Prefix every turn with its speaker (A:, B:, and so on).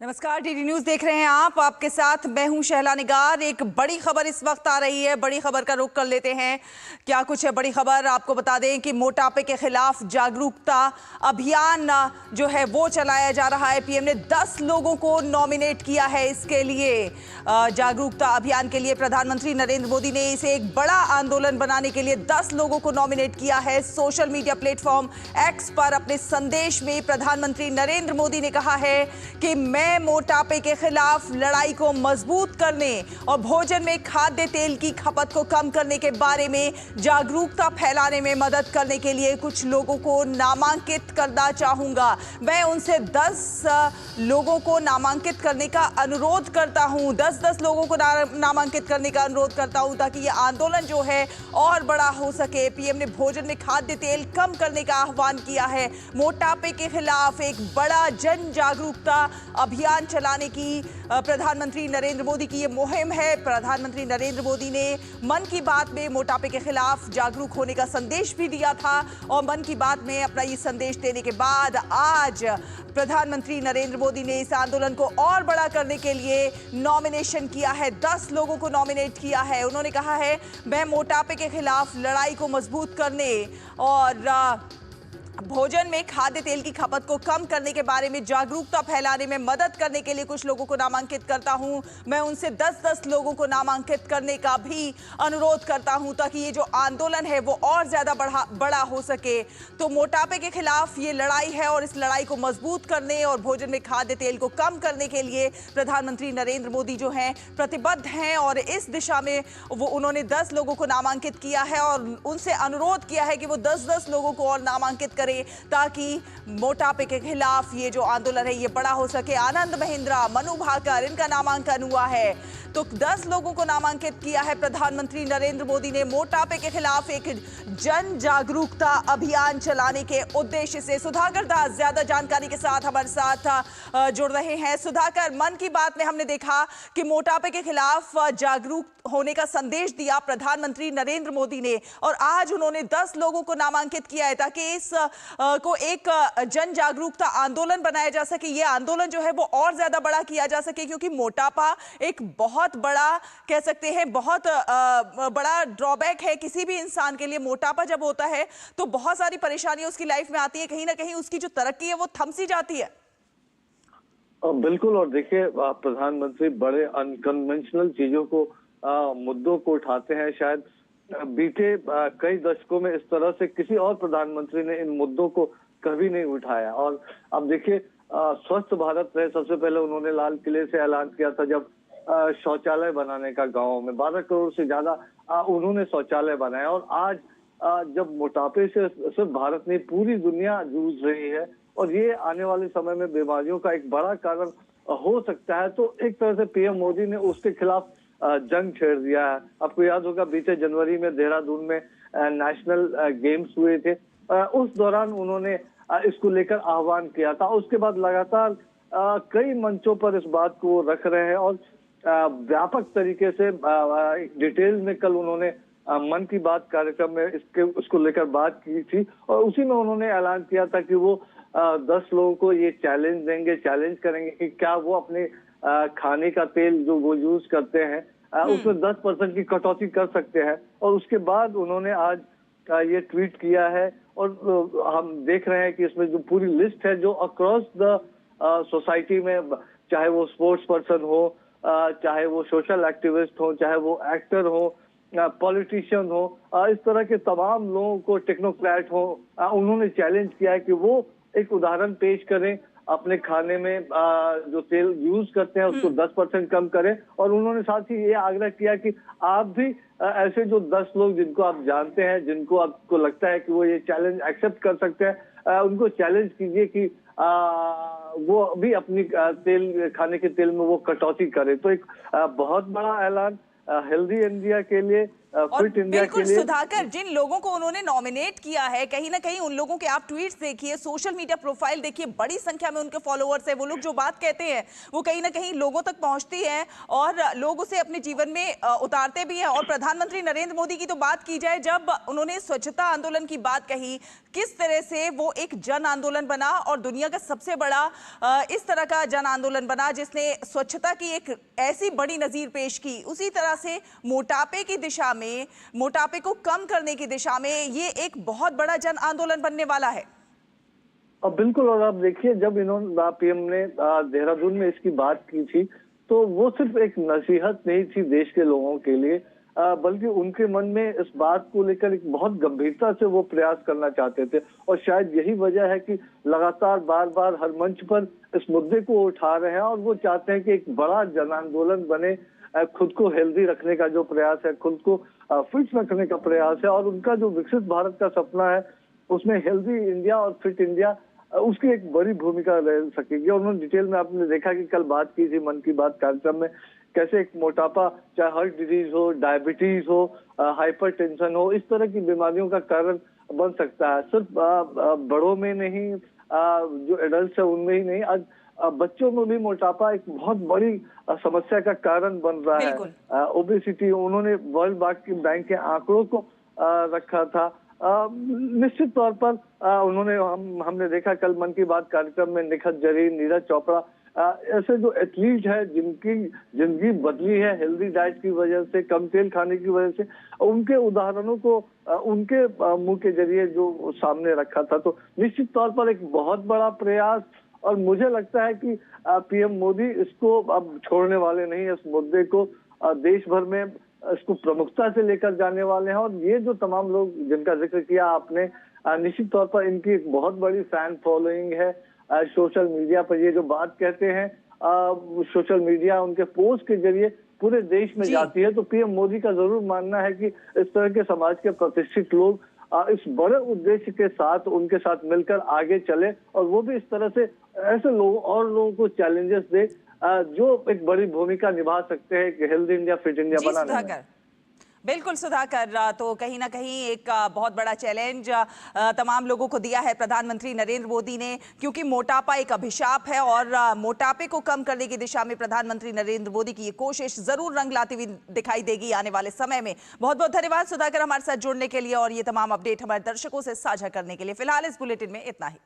A: नमस्कार, DD news देख रहे हैं आप। आपके साथ मैं हूं शहला निगार। एक बड़ी खबर इस वक्त आ रही है, बड़ी खबर का रुख कर लेते हैं। क्या कुछ है बड़ी खबर, आपको बता दें कि मोटापे के खिलाफ जागरूकता अभियान जो है वो चलाया जा रहा है। पीएम ने 10 लोगों को नॉमिनेट किया है इसके लिए। जागरूकता अभियान के लिए प्रधानमंत्री नरेंद्र मोदी ने इसे एक बड़ा आंदोलन बनाने के लिए 10 लोगों को नॉमिनेट किया है। सोशल मीडिया प्लेटफॉर्म एक्स पर अपने संदेश में प्रधानमंत्री नरेंद्र मोदी ने कहा है कि मैं मोटापे के खिलाफ लड़ाई को मजबूत करने और भोजन में खाद्य तेल की खपत को कम करने के बारे में जागरूकता फैलाने में मदद करने के लिए कुछ लोगों को नामांकित करना चाहूंगा। मैं उनसे 10 लोगों को नामांकित करने का अनुरोध करता हूं। 10 लोगों को नामांकित करने का अनुरोध करता हूं ताकि ये आंदोलन जो है और बड़ा हो सके। पीएम ने भोजन में खाद्य तेल कम करने का आह्वान किया है। मोटापे के खिलाफ एक बड़ा जन जागरूकता अभियान चलाने की प्रधानमंत्री नरेंद्र मोदी की ये मुहिम है। प्रधानमंत्री नरेंद्र मोदी ने मन की बात में मोटापे के खिलाफ जागरूक होने का संदेश भी दिया था और मन की बात में अपना ये संदेश देने के बाद आज प्रधानमंत्री नरेंद्र मोदी ने इस आंदोलन को और बड़ा करने के लिए नॉमिनेशन किया है। 10 लोगों को नॉमिनेट किया है। उन्होंने कहा है मैं मोटापे के खिलाफ लड़ाई को मजबूत करने और भोजन में खाद्य तेल की खपत को कम करने के बारे में जागरूकता फैलाने में मदद करने के लिए कुछ लोगों को नामांकित करता हूं। मैं उनसे 10 लोगों को नामांकित करने का भी अनुरोध करता हूं ताकि ये जो आंदोलन है वो और ज्यादा बड़ा हो सके। तो मोटापे के खिलाफ ये लड़ाई है और इस लड़ाई को मजबूत करने और भोजन में खाद्य तेल को कम करने के लिए प्रधानमंत्री नरेंद्र मोदी जो हैं प्रतिबद्ध हैं और इस दिशा में उन्होंने 10 लोगों को नामांकित किया है और उनसे अनुरोध किया है कि वो 10 लोगों को और नामांकित करें ताकि मोटापे के खिलाफ ये जो आंदोलन है ये बड़ा हो सके। आनंद महिंद्रा, मनु भाकर, इनका नामांकन हुआ है। तो 10 लोगों को नामांकित किया है प्रधानमंत्री नरेंद्र मोदी ने मोटापे के खिलाफ एक जन जागरूकता अभियान चलाने के उद्देश्य से। सुधाकर दास ज्यादा जानकारी के साथ हमारे साथ जुड़ रहे हैं। सुधाकर, मन की बात में हमने देखा कि मोटापे के खिलाफ जागरूक होने का संदेश दिया प्रधानमंत्री नरेंद्र मोदी ने और आज उन्होंने 10 लोगों को नामांकित किया है ताकि इस को एक जन जागरूकता आंदोलन बनाया जा सके। ये आंदोलन जो है वो और ज्यादा बड़ा किया जा सके क्योंकि मोटापा एक बहुत बड़ा, कह सकते हैं बहुत बड़ा ड्रॉबैक है किसी भी इंसान के लिए। मोटापा जब होता है तो बहुत सारी परेशानियां उसकी लाइफ में आती है, कहीं ना कहीं उसकी जो तरक्की है वो थम सी जाती है।
B: बिल्कुल। और देखिए, प्रधानमंत्री बड़े अनकन्वेंशनल चीजों को मुद्दों को उठाते हैं। शायद बीते कई दशकों में इस तरह से किसी और प्रधानमंत्री ने इन मुद्दों को कभी नहीं उठाया। और अब देखिए, स्वस्थ भारत रहे, सबसे पहले उन्होंने लाल किले से ऐलान किया था जब शौचालय बनाने का गाँव में 12 करोड़ से ज्यादा उन्होंने शौचालय बनाया। और आज जब मोटापे से सिर्फ भारत नहीं पूरी दुनिया जूझ रही है और ये आने वाले समय में बीमारियों का एक बड़ा कारण हो सकता है, तो एक तरह से पीएम मोदी ने उसके खिलाफ जंग छेड़ दिया है। आपको याद होगा बीते जनवरी में देहरादून में नेशनल गेम्स हुए थे। उस दौरान उन्होंने इसको लेकर आह्वान किया था। उसके बाद लगातार कई मंचों पर इस बात को रख रहे हैं और व्यापक तरीके से डिटेल में कल उन्होंने मन की बात कार्यक्रम में उसको लेकर बात की थी और उसी में उन्होंने ऐलान किया था कि वो 10 लोगों को ये चैलेंज देंगे, चैलेंज करेंगे कि क्या वो अपने खाने का तेल जो वो यूज करते हैं उसमें 10% की कटौती कर सकते हैं। और उसके बाद उन्होंने आज ये ट्वीट किया है और हम देख रहे हैं कि इसमें जो पूरी लिस्ट है जो अक्रॉस द सोसाइटी में, चाहे वो स्पोर्ट्स पर्सन हो, चाहे वो सोशल एक्टिविस्ट हो, चाहे वो एक्टर हो, पॉलिटिशियन हो, इस तरह के तमाम लोगों को, टेक्नोक्रेट हो, उन्होंने चैलेंज किया है कि वो एक उदाहरण पेश करें, अपने खाने में जो तेल यूज करते हैं उसको 10% कम करें। और उन्होंने साथ ही ये आग्रह किया कि आप भी ऐसे जो 10 लोग जिनको आप जानते हैं, जिनको आपको लगता है कि वो ये चैलेंज एक्सेप्ट कर सकते हैं, उनको चैलेंज कीजिए कि वो भी अपनी तेल खाने के तेल में वो कटौती करें। तो एक बहुत बड़ा ऐलान हेल्दी इंडिया के लिए, फिट इंडिया के लिए।
A: सुधाकर, जिन लोगों को उन्होंने नॉमिनेट किया है कहीं ना कहीं उन लोगों के आप ट्वीट्स देखिए, सोशल मीडिया प्रोफाइल देखिए, बड़ी संख्या में उनके फॉलोअर्स है। वो लोग जो बात कहते हैं वो कहीं ना कहीं लोगों तक पहुंचती है और लोग उसे अपने जीवन में उतारते भी हैं। और प्रधानमंत्री नरेंद्र मोदी की तो बात की जाए, जब उन्होंने स्वच्छता आंदोलन की बात कही, किस तरह से वो एक जन आंदोलन बना और दुनिया का सबसे बड़ा इस तरह का जन आंदोलन बना जिसने स्वच्छता की एक ऐसी बड़ी नजीर पेश की। उसी तरह से मोटापे की दिशा में, मोटापे को कम करने की दिशा में ये एक बहुत बड़ा जन आंदोलन बनने वाला है।
B: बिल्कुल, और आप देखिए जब इन्होंने पीएम ने देहरादून में इसकी बात की थी तो वो सिर्फ एक नसीहत नहीं थी देश के लोगों के लिए, बल्कि उनके मन में इस बात को लेकर एक बहुत गंभीरता से वो प्रयास करना चाहते थे। और शायद यही वजह है कि लगातार बार बार हर मंच पर इस मुद्दे को उठा रहे हैं और वो चाहते हैं कि एक बड़ा जन आंदोलन बने। खुद को हेल्दी रखने का जो प्रयास है, खुद को फिट रखने का प्रयास है, और उनका जो विकसित भारत का सपना है उसमें हेल्दी इंडिया और फिट इंडिया उसकी एक बड़ी भूमिका रह सकेगी। और उन्होंने डिटेल में आपने देखा कि कल बात की थी मन की बात कार्यक्रम में, कैसे एक मोटापा चाहे हार्ट डिजीज हो, डायबिटीज हो, हाइपरटेंशन हो, इस तरह की बीमारियों का कारण बन सकता है। सिर्फ बड़ों में नहीं, जो एडल्ट है उनमें ही नहीं, आज बच्चों में भी मोटापा एक बहुत बड़ी समस्या का कारण बन रहा है। ओबेसिटी, उन्होंने वर्ल्ड बैंक के आंकड़ों को रखा था। निश्चित तौर पर उन्होंने हमने देखा कल मन की बात कार्यक्रम में निखत जरीन, नीरज चोपड़ा, ऐसे जो एथलीट है जिनकी जिंदगी बदली है हेल्दी डाइट की वजह से, कम तेल खाने की वजह से, उनके उदाहरणों को उनके मुंह के जरिए जो सामने रखा था। तो निश्चित तौर पर एक बहुत बड़ा प्रयास, और मुझे लगता है कि पीएम मोदी इसको अब छोड़ने वाले नहीं, इस मुद्दे को देश भर में इसको प्रमुखता से लेकर जाने वाले हैं। और ये जो तमाम लोग जिनका जिक्र किया आपने, निश्चित तौर पर इनकी एक बहुत बड़ी फैन फॉलोइंग है। सोशल मीडिया पर ये जो बात कहते हैं, सोशल मीडिया उनके पोस्ट के जरिए पूरे देश में जाती है। तो पीएम मोदी का जरूर मानना है कि इस तरह के समाज के प्रतिष्ठित लोग इस बड़े उद्देश्य के साथ उनके साथ मिलकर आगे चले, और वो भी इस तरह से ऐसे लोगों को चैलेंजेस दे जो एक बड़ी भूमिका निभा सकते हैं कि हेल्दी इंडिया, फिट इंडिया बनाने में।
A: बिल्कुल सुधाकर, तो कहीं ना कहीं एक बहुत बड़ा चैलेंज तमाम लोगों को दिया है प्रधानमंत्री नरेंद्र मोदी ने, क्योंकि मोटापा एक अभिशाप है और मोटापे को कम करने की दिशा में प्रधानमंत्री नरेंद्र मोदी की ये कोशिश जरूर रंग लाती हुई दिखाई देगी आने वाले समय में। बहुत बहुत धन्यवाद सुधाकर हमारे साथ जुड़ने के लिए और ये तमाम अपडेट हमारे दर्शकों से साझा करने के लिए। फिलहाल इस बुलेटिन में इतना ही।